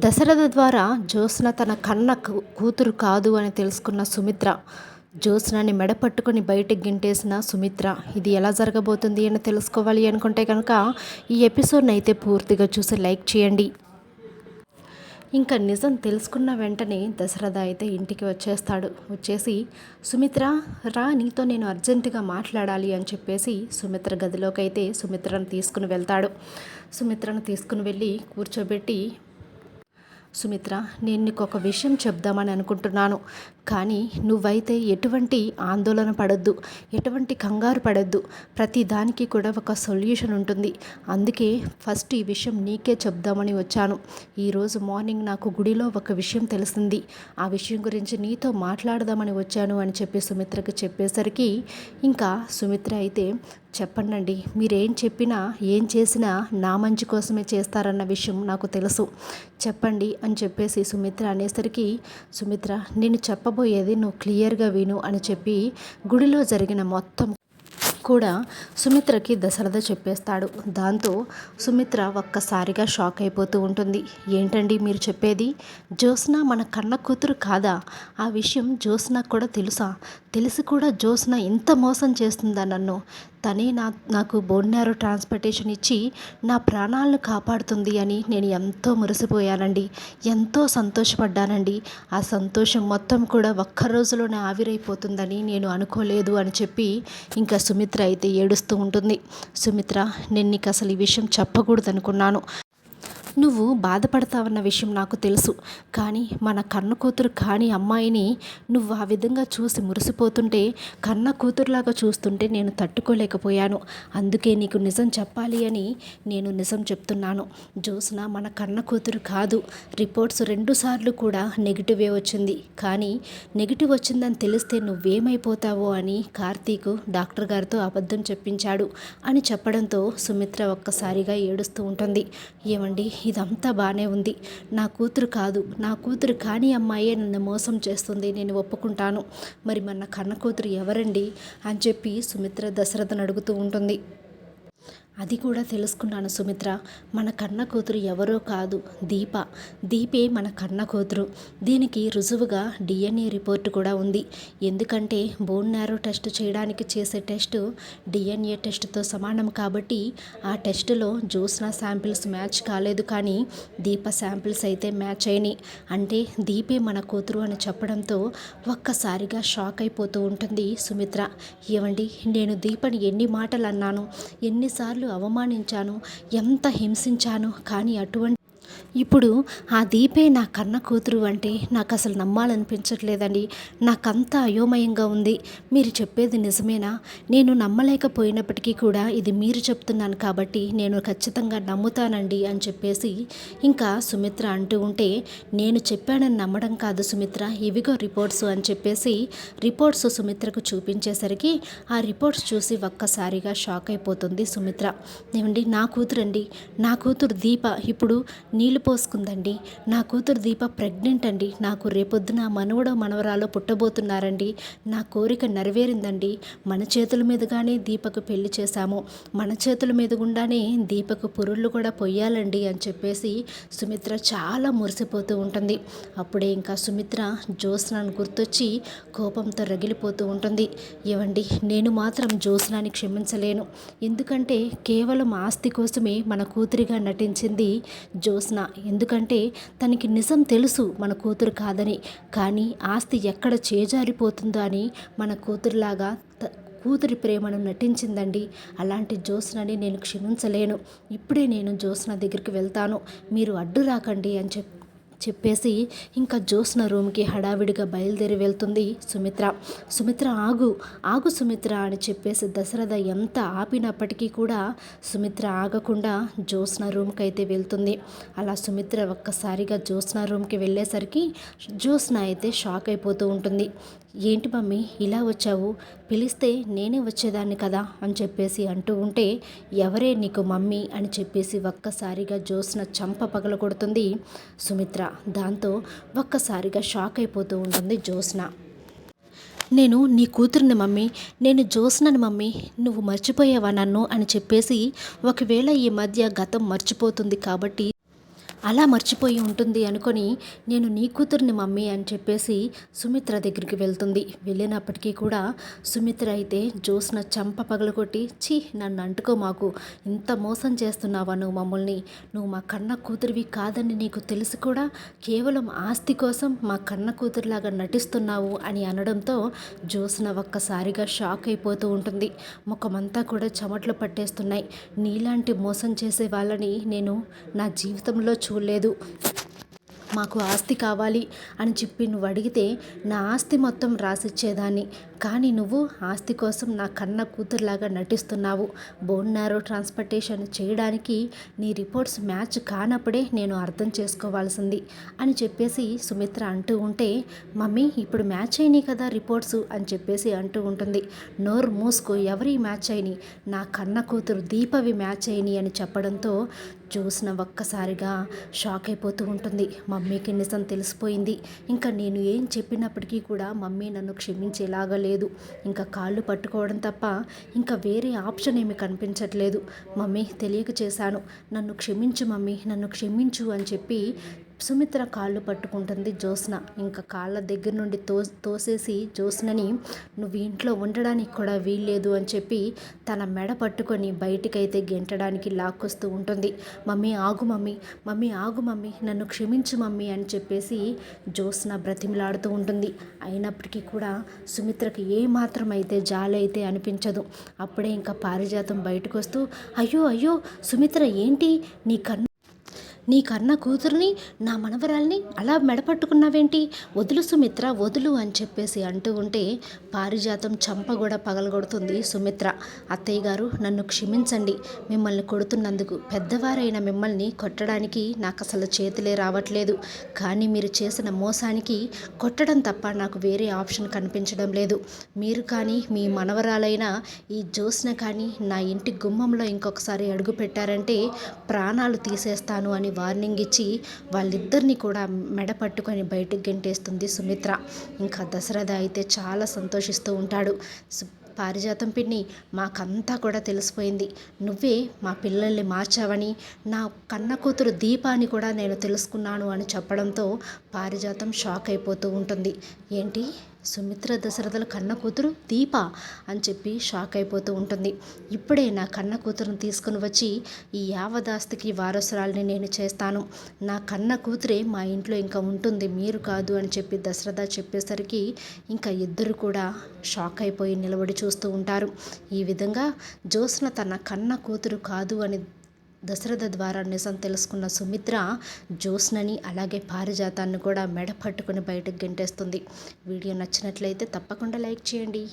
దశరథ ద్వారా జ్యోత్స్న తన కన్న కూతురు కాదు అని తెలుసుకున్న సుమిత్ర జ్యోత్స్నని మెడ పట్టుకొని బయటికి గింటేసిన సుమిత్ర. ఇది ఎలా జరగబోతుంది అని తెలుసుకోవాలి అనుకుంటే కనుక ఈ ఎపిసోడ్ని అయితే పూర్తిగా చూసి లైక్ చేయండి. ఇంకా నిజం తెలుసుకున్న వెంటనే దశరథ అయితే ఇంటికి వచ్చేసి సుమిత్ర రా, నీతో నేను అర్జెంటుగా మాట్లాడాలి అని చెప్పేసి సుమిత్ర గదిలోకి అయితే సుమిత్రను తీసుకుని వెళ్తాడు. సుమిత్రను తీసుకుని వెళ్ళి కూర్చోబెట్టి, సుమిత్ర, నేను నీకు ఒక విషయం చెప్దామని అనుకుంటున్నాను, కానీ నువ్వైతే ఎటువంటి ఆందోళన పడొద్దు, ఎటువంటి కంగారు పడొద్దు. ప్రతి దానికి కూడా ఒక సొల్యూషన్ ఉంటుంది. అందుకే ఫస్ట్ ఈ విషయం నీకే చెప్దామని వచ్చాను. ఈరోజు మార్నింగ్ నాకు గుడిలో ఒక విషయం తెలిసింది. ఆ విషయం గురించి నీతో మాట్లాడదామని వచ్చాను అని చెప్పి సుమిత్రకి చెప్పేసరికి ఇంకా సుమిత్ర అయితే, చెప్పండి, మీరేం చెప్పినా ఏం చేసినా నా మంచి కోసమే చేస్తారన్న విషయం నాకు తెలుసు, చెప్పండి అని చెప్పేసి సుమిత్ర అనేసరికి, సుమిత్ర, నేను చెప్పబోయేది నువ్వు క్లియర్గా విను అని చెప్పి గుడిలో జరిగిన మొత్తం కూడా సుమిత్రకి దశరథ చెప్పేస్తాడు. దాంతో సుమిత్ర ఒక్కసారిగా షాక్ అయిపోతూ ఉంటుంది. ఏంటండి మీరు చెప్పేది? జ్యోత్స్న మన కన్న కూతురు కాదా? ఆ విషయం జ్యోత్స్నకు కూడా తెలుసా? తెలిసి కూడా జ్యోత్స్న ఇంత మోసం చేస్తుందా నన్ను? తనే నాకు బోన్ మ్యారో ట్రాన్స్ప్లాంటేషన్ ఇచ్చి నా ప్రాణాలను కాపాడుతుంది అని నేను ఎంతో మురిసిపోయానండి, ఎంతో సంతోషపడ్డానండి. ఆ సంతోషం మొత్తం కూడా ఒక్క రోజులోనే ఆవిరైపోతుందని నేను అనుకోలేదు అని చెప్పి ఇంకా సుమిత్ర అయితే ఏడుస్తూ ఉంటుంది. సుమిత్ర, నేను నీకు అసలు ఈ విషయం చెప్పకూడదు అనుకున్నాను. నువ్వు బాధపడతావన్న విషయం నాకు తెలుసు, కానీ మన కన్న కూతురు కాని అమ్మాయిని నువ్వు ఆ విధంగా చూసి మురిసిపోతుంటే, కన్న కూతురులాగా చూస్తుంటే నేను తట్టుకోలేకపోయాను. అందుకే నీకు నిజం చెప్పాలి అని నేను నిజం చెప్తున్నాను. జ్యోత్స్న మన కన్న కూతురు కాదు. రిపోర్ట్స్ 2 సార్లు కూడా నెగిటివే వచ్చింది, కానీ నెగిటివ్ వచ్చిందని తెలిస్తే నువ్వేమైపోతావో అని కార్తీక్ డాక్టర్ గారితో అబద్ధం చెప్పించాడు అని చెప్పడంతో సుమిత్ర ఒక్కసారిగా ఏడుస్తూ ఉంటుంది. ఏమండి, ఇదంతా బాగానే ఉంది, నా కూతురు కాదు, నా కూతురు కాని అమ్మాయే నన్ను మోసం చేస్తుంది, నేను ఒప్పుకుంటాను. మరి మన కన్న కూతురు ఎవరండి అని చెప్పి సుమిత్ర దశరథను అడుగుతూ ఉంటుంది. అది కూడా తెలుసుకున్నాను సుమిత్ర, మన కన్న కూతురు ఎవరో కాదు, దీపే మన కన్న కూతురు. దీనికి రుజువుగా డిఎన్ఏ రిపోర్ట్ కూడా ఉంది. ఎందుకంటే బోన్ మ్యారో టెస్ట్ చేయడానికి చేసే టెస్ట్ డిఎన్ఏ టెస్ట్తో సమానం కాబట్టి ఆ టెస్టులో జ్యోత్స్న శాంపిల్స్ మ్యాచ్ కాలేదు, కానీ దీప శాంపిల్స్ అయితే మ్యాచ్ అయినాయి. అంటే దీపే మన కూతురు అని చెప్పడంతో ఒక్కసారిగా షాక్ అయిపోతూ ఉంటుంది సుమిత్ర. ఏమండి, నేను దీపని ఎన్ని మాటలు అన్నాను, ఎన్నిసార్లు అవమానించాను, ఎంత హింసించాను, కానీ ఇప్పుడు ఆ దీపే నా కన్న కూతురు అంటే నాకు అసలు నమ్మాలనిపించట్లేదండి. నాకంతా అయోమయంగా ఉంది. మీరు చెప్పేది నిజమేనా? నేను నమ్మలేకపోయినప్పటికీ కూడా ఇది మీరు చెప్తున్నాను కాబట్టి నేను ఖచ్చితంగా నమ్ముతానండి అని చెప్పేసి ఇంకా సుమిత్ర అంటూ ఉంటే, నేను చెప్పానని నమ్మడం కాదు సుమిత్ర, ఇవిగో రిపోర్ట్స్ అని చెప్పేసి రిపోర్ట్స్ సుమిత్రకు చూపించేసరికి ఆ రిపోర్ట్స్ చూసి ఒక్కసారిగా షాక్ అయిపోతుంది సుమిత్ర. ఏమండి, నా కూతురండి, నా కూతురు దీప ఇప్పుడు నీళ్లు పోసుకుందండి. నా కూతురు దీప ప్రెగ్నెంట్ అండి. నాకు రేపొద్దున మనవడో మనవరాలో పుట్టబోతున్నారండి. నా కోరిక నెరవేరిందండి. మన చేతుల మీదుగానే దీపకు పెళ్లి చేశాము, మన చేతుల మీద గుండానే దీపకు పురుళ్ళు కూడా పొయ్యాలండి అని చెప్పేసి సుమిత్ర చాలా మురిసిపోతూ ఉంటుంది. అప్పుడే ఇంకా సుమిత్ర జ్యోత్స్నను గుర్తొచ్చి కోపంతో రగిలిపోతూ ఉంటుంది. ఏవండి, నేను మాత్రం జ్యోత్స్నని క్షమించలేను. ఎందుకంటే కేవలం ఆస్తి కోసమే మన కూతురిగా నటించింది జ్యోత్స్న. ఎందుకంటే తనకి నిజం తెలుసు మన కూతురు కాదని, కానీ ఆస్తి ఎక్కడ చేజారిపోతుందో అని మన కూతురులాగా కూతురి ప్రేమను నటించిందండి. అలాంటి జ్యోత్స్నని నేను క్షమించలేను. ఇప్పుడే నేను జ్యోత్స్న దగ్గరికి వెళ్తాను, మీరు అడ్డు రాకండి అని చెప్పేసి ఇంకా జ్యోత్స్న రూమ్కి హడావిడిగా బయలుదేరి వెళ్తుంది సుమిత్ర. సుమిత్ర, ఆగు సుమిత్ర అని చెప్పేసి దశరథ ఎంత ఆపినప్పటికీ కూడా సుమిత్ర ఆగకుండా జ్యోత్స్న రూమ్కి అయితే వెళ్తుంది. అలా సుమిత్ర ఒక్కసారిగా జ్యోత్స్న రూమ్కి వెళ్ళేసరికి జ్యోత్స్న అయితే షాక్ అయిపోతూ ఉంటుంది. ఏంటి మమ్మీ ఇలా వచ్చావు? పిలిస్తే నేనే వచ్చేదాన్ని కదా అని చెప్పేసి అంటూ ఉంటే, ఎవరే నీకు మమ్మీ అని చెప్పేసి ఒక్కసారిగా జ్యోత్స్న చంప పగలగొడుతుంది సుమిత్ర. దాంతో ఒక్కసారిగా షాక్ అయిపోతూ ఉంటుంది జ్యోత్స్న. నేను నీ కూతురిని మమ్మీ, నేను జ్యోత్స్నని మమ్మీ, నువ్వు మర్చిపోయావా నన్ను అని చెప్పేసి, ఒకవేళ ఈ మధ్య గతం మర్చిపోతుంది కాబట్టి అలా మర్చిపోయి ఉంటుంది అనుకొని నేను నీ కూతుర్ని మమ్మీ అని చెప్పేసి సుమిత్ర దగ్గరికి వెళ్తుంది. వెళ్ళినప్పటికీ కూడా సుమిత్ర అయితే జ్యోత్స్న చంప పగలగొట్టి, ఛీ నన్ను అంటుకో మాకు, ఇంత మోసం చేస్తున్నావా నువ్వు మమ్మల్ని, నువ్వు మా కన్న కూతురివి కాదని నీకు తెలిసి కూడా కేవలం ఆస్తి కోసం మా కన్న కూతురులాగా నటిస్తున్నావు అని అనడంతో జ్యోత్స్న ఒక్కసారిగా షాక్ అయిపోతూ ఉంటుంది. ముఖమంతా కూడా చెమటలు పట్టేస్తున్నాయి. నీలాంటి మోసం చేసే వాళ్ళని నేను నా జీవితంలో చూడలేదు. మాకు ఆస్తి కావాలి అని చెప్పి నువ్వు అడిగితే నా ఆస్తి మొత్తం రాసిచ్చేదాన్ని, కానీ నువ్వు ఆస్తి కోసం నా కన్న కూతురులాగా నటిస్తున్నావు. బోన్ నారో ట్రాన్స్పోర్టేషన్ చేయడానికి నీ రిపోర్ట్స్ మ్యాచ్ కానప్పుడే నేను అర్థం చేసుకోవాల్సింది అని చెప్పేసి సుమిత్ర అంటూ ఉంటే, మమ్మీ ఇప్పుడు మ్యాచ్ అయినాయి కదా రిపోర్ట్స్ అని చెప్పేసి అంటూ ఉంటుంది. నోరు మూసుకో, ఎవరి మ్యాచ్ అయినాయి, నా కన్న కూతురు దీపవి మ్యాచ్ అయినాయి అని చెప్పడంతో జ్యోత్స్న ఒక్కసారిగా షాక్ అయిపోతూ ఉంటుంది. మమ్మీకి నిజం తెలిసిపోయింది. ఇంకా నేను ఏం చెప్పినప్పటికీ కూడా మమ్మీ నన్ను క్షమించేలాగా లేదు. ఇంకా కాళ్ళు పట్టుకోవడం తప్ప ఇంకా వేరే ఆప్షన్ ఏమి కనిపించట్లేదు. మమ్మీ తెలియక చేశాను, నన్ను క్షమించు మమ్మీ, నన్ను క్షమించు అని చెప్పి సుమిత్ర కాళ్ళు పట్టుకుంటుంది జ్యోత్స్న. ఇంకా కాళ్ళ దగ్గర నుండి తోసేసి జ్యోత్స్నని నువ్వు ఇంట్లో ఉండడానికి కూడా వీల్లేదు అని చెప్పి తన మెడ పట్టుకొని బయటికైతే గెంటడానికి లాక్కొస్తూ ఉంటుంది. మమ్మీ ఆగు మమ్మీ, మమ్మీ ఆగు మమ్మీ, నన్ను క్షమించు మమ్మీ అని చెప్పేసి జ్యోత్స్న బ్రతిమలాడుతూ ఉంటుంది. అయినప్పటికీ కూడా సుమిత్రకి ఏమాత్రం అయితే జాలి అయితే అనిపించదు. అప్పుడే ఇంకా పారిజాతం బయటకు వస్తూ, అయ్యో అయ్యో సుమిత్ర, ఏంటి నీ కన్న కూతురిని, నా మనవరాల్ని అలా మెడపట్టుకున్నావేంటి, వదులు సుమిత్ర వదులు అని చెప్పేసి అంటూ ఉంటే పారిజాతం చంప కూడా పగలగొడుతుంది సుమిత్ర. అత్తయ్య గారు నన్ను క్షమించండి, మిమ్మల్ని కొడుతున్నందుకు. పెద్దవారైన మిమ్మల్ని కొట్టడానికి నాకు అసలు చేతులే రావట్లేదు, కానీ మీరు చేసిన మోసానికి కొట్టడం తప్ప నాకు వేరే ఆప్షన్ కనిపించడం లేదు. మీరు కానీ మీ మనవరాలైన ఈ జ్యోత్స్న కానీ నా ఇంటి గుమ్మంలో ఇంకొకసారి అడుగు పెట్టారంటే ప్రాణాలు తీసేస్తాను అని వార్నింగ్ ఇచ్చి వాళ్ళిద్దరిని కూడా మెడ పట్టుకొని బయటకు గెంటేస్తుంది సుమిత్ర. ఇంకా దశరథ అయితే చాలా సంతోషిస్తూ ఉంటాడు. పారిజాతం పిన్ని, మాకంతా కూడా తెలిసిపోయింది, నువ్వే మా పిల్లల్ని మార్చావని, నా కన్న కూతురు దీపాన్ని కూడా నేను తెలుసుకున్నాను అని చెప్పడంతో పారిజాతం షాక్ అయిపోతూ ఉంటుంది. ఏంటి, సుమిత్ర దశరథుల కన్న కూతురు దీప అని చెప్పి షాక్ అయిపోతూ ఉంటుంది. ఇప్పుడే నా కన్న కూతురుని తీసుకుని వచ్చి ఈ యావదాస్తికి వారసురాల్ని నేను చేస్తాను, నా కన్న కూతురే మా ఇంట్లో ఇంకా ఉంటుంది, మీరు కాదు అని చెప్పి దశరథ చెప్పేసరికి ఇంకా ఇద్దరు కూడా షాక్ అయిపోయి నిలబడి చూస్తూ ఉంటారు. ఈ విధంగా జ్యోత్స్న తన కన్న కూతురు కాదు అని దశరథ ద్వారా నిజం తెలుసుకున్న సుమిత్ర జ్యోత్స్నని అలాగే పారిజాతాన్ని కూడా మెడ పట్టుకుని బయటకు గెంటేస్తుంది. వీడియో నచ్చినట్లయితే తప్పకుండా లైక్ చేయండి.